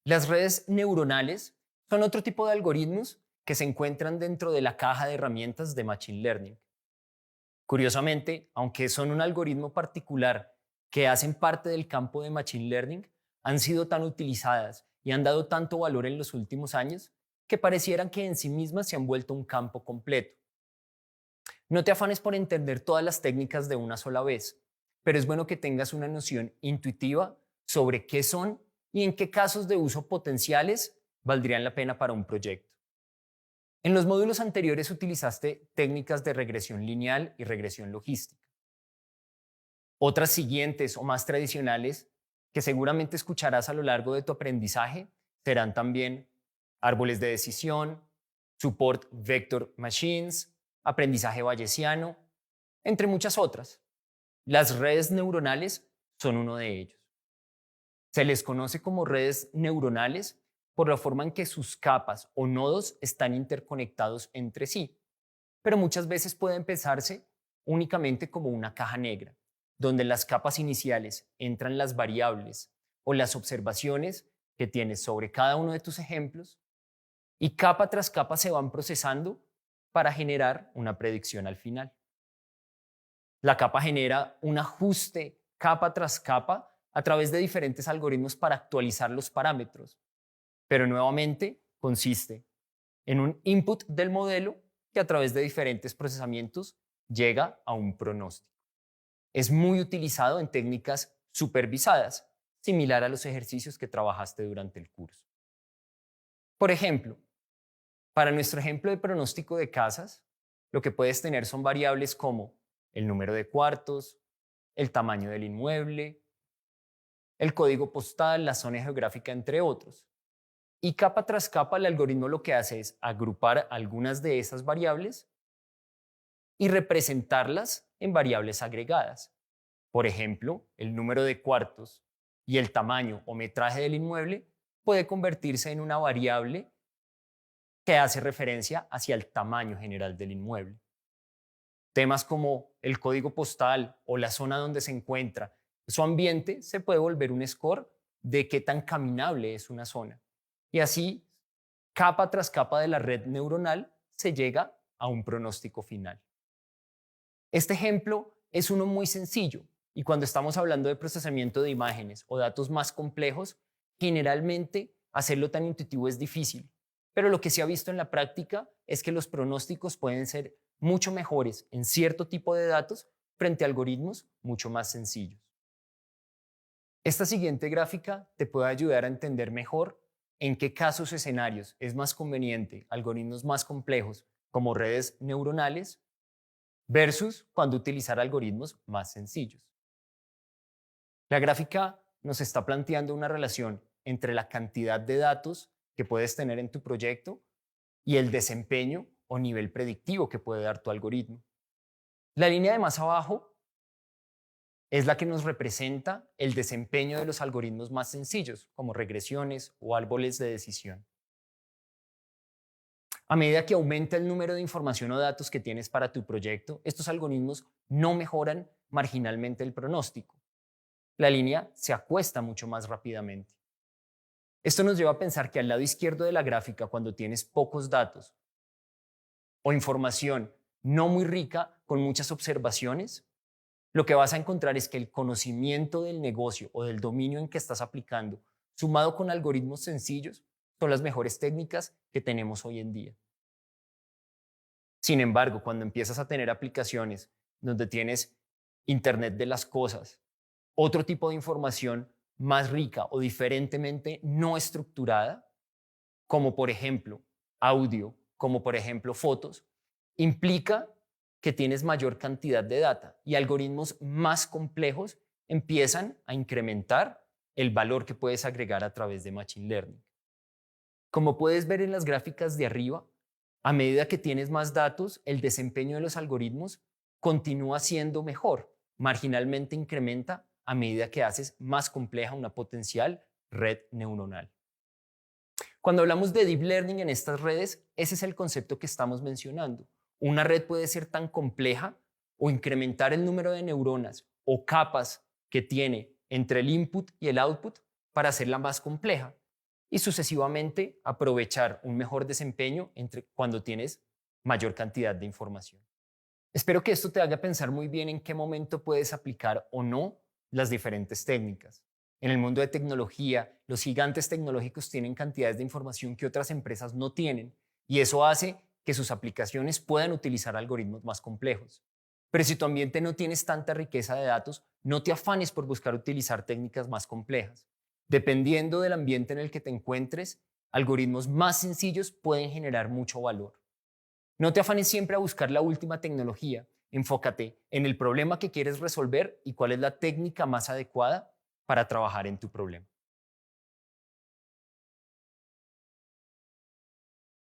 Las redes neuronales son otro tipo de algoritmos que se encuentran dentro de la caja de herramientas de Machine Learning. Curiosamente, aunque son un algoritmo particular que hacen parte del campo de Machine Learning, han sido tan utilizadas y han dado tanto valor en los últimos años que parecieran que en sí mismas se han vuelto un campo completo. No te afanes por entender todas las técnicas de una sola vez, pero es bueno que tengas una noción intuitiva sobre qué son y en qué casos de uso potenciales valdrían la pena para un proyecto. En los módulos anteriores utilizaste técnicas de regresión lineal y regresión logística. Otras siguientes o más tradicionales que seguramente escucharás a lo largo de tu aprendizaje serán también árboles de decisión, support vector machines, aprendizaje bayesiano, entre muchas otras. Las redes neuronales son uno de ellos. Se les conoce como redes neuronales por la forma en que sus capas o nodos están interconectados entre sí, pero muchas veces pueden pensarse únicamente como una caja negra, donde en las capas iniciales entran las variables o las observaciones que tienes sobre cada uno de tus ejemplos y capa tras capa se van procesando para generar una predicción al final. La capa genera un ajuste capa tras capa a través de diferentes algoritmos para actualizar los parámetros, pero nuevamente consiste en un input del modelo que a través de diferentes procesamientos llega a un pronóstico. Es muy utilizado en técnicas supervisadas, similar a los ejercicios que trabajaste durante el curso. Por ejemplo, para nuestro ejemplo de pronóstico de casas, lo que puedes tener son variables como el número de cuartos, el tamaño del inmueble, el código postal, la zona geográfica, entre otros. Y capa tras capa el algoritmo lo que hace es agrupar algunas de esas variables y representarlas en variables agregadas. Por ejemplo, el número de cuartos y el tamaño o metraje del inmueble puede convertirse en una variable que hace referencia hacia el tamaño general del inmueble. Temas como el código postal o la zona donde se encuentra, su ambiente se puede volver un score de qué tan caminable es una zona. Y así, capa tras capa de la red neuronal, se llega a un pronóstico final. Este ejemplo es uno muy sencillo y cuando estamos hablando de procesamiento de imágenes o datos más complejos, generalmente hacerlo tan intuitivo es difícil. Pero lo que se ha visto en la práctica es que los pronósticos pueden ser mucho mejores en cierto tipo de datos frente a algoritmos mucho más sencillos. Esta siguiente gráfica te puede ayudar a entender mejor en qué casos o escenarios es más conveniente algoritmos más complejos como redes neuronales versus cuando utilizar algoritmos más sencillos. La gráfica nos está planteando una relación entre la cantidad de datos que puedes tener en tu proyecto y el desempeño o nivel predictivo que puede dar tu algoritmo. La línea de más abajo es la que nos representa el desempeño de los algoritmos más sencillos, como regresiones o árboles de decisión. A medida que aumenta el número de información o datos que tienes para tu proyecto, estos algoritmos no mejoran marginalmente el pronóstico. La línea se acuesta mucho más rápidamente. Esto nos lleva a pensar que al lado izquierdo de la gráfica, cuando tienes pocos datos o información no muy rica con muchas observaciones, lo que vas a encontrar es que el conocimiento del negocio o del dominio en que estás aplicando, sumado con algoritmos sencillos, son las mejores técnicas que tenemos hoy en día. Sin embargo, cuando empiezas a tener aplicaciones donde tienes Internet de las cosas, otro tipo de información más rica o diferentemente no estructurada, como por ejemplo audio, como por ejemplo fotos, implica que tienes mayor cantidad de data y algoritmos más complejos empiezan a incrementar el valor que puedes agregar a través de Machine Learning. Como puedes ver en las gráficas de arriba, a medida que tienes más datos, el desempeño de los algoritmos continúa siendo mejor, marginalmente incrementa a medida que haces más compleja una potencial red neuronal. Cuando hablamos de deep learning en estas redes, ese es el concepto que estamos mencionando. Una red puede ser tan compleja o incrementar el número de neuronas o capas que tiene entre el input y el output para hacerla más compleja. y sucesivamente aprovechar un mejor desempeño cuando tienes mayor cantidad de información. Espero que esto te haga pensar muy bien en qué momento puedes aplicar o no las diferentes técnicas. En el mundo de tecnología, los gigantes tecnológicos tienen cantidades de información que otras empresas no tienen y eso hace que sus aplicaciones puedan utilizar algoritmos más complejos. Pero si tu ambiente no tienes tanta riqueza de datos, no te afanes por buscar utilizar técnicas más complejas. Dependiendo del ambiente en el que te encuentres, algoritmos más sencillos pueden generar mucho valor. No te afanes siempre a buscar la última tecnología. Enfócate en el problema que quieres resolver y cuál es la técnica más adecuada para trabajar en tu problema.